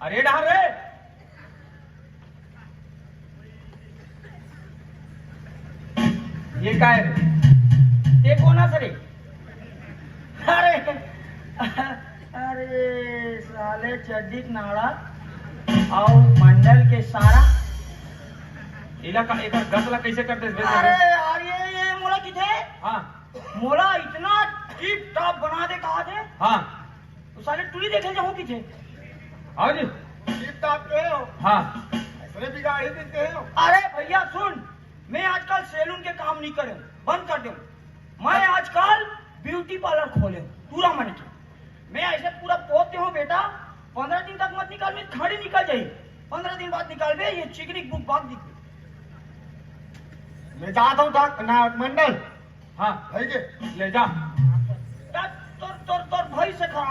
अरे डहार रे ये काय रे ते कोणाचं रे? अरे अरे साले चड्डीत नाड़ा और मंडल के सारा। इला का एक गसला कैसे करते अरे यार ये मोला किथे? हाँ मोला इतना टिप टॉप बना दे कहा थे। हाँ तो साले तू ही देखे जाऊँ किथे? आओ जी टिप टॉप के हो? हाँ ऐसे बिगाड़ी देते हो। अरे भैया सुन, मैं आजकल सैलून के काम नहीं करे, बंद कर दूं। मैं आजकल ब्यूटी पार्लर खोले पूरा मन के। मैं ऐसे पूरा पोतते हूँ बेटा, 15 दिन तक मत निकाल, मैं खड़ी निकल जाये, 15 दिन बाद निकाल बे, ये चिकनी बुक भाग दिख। मैं जाता हूँ ना मंडल। हाँ भाई के ले जा तोर भाई से खा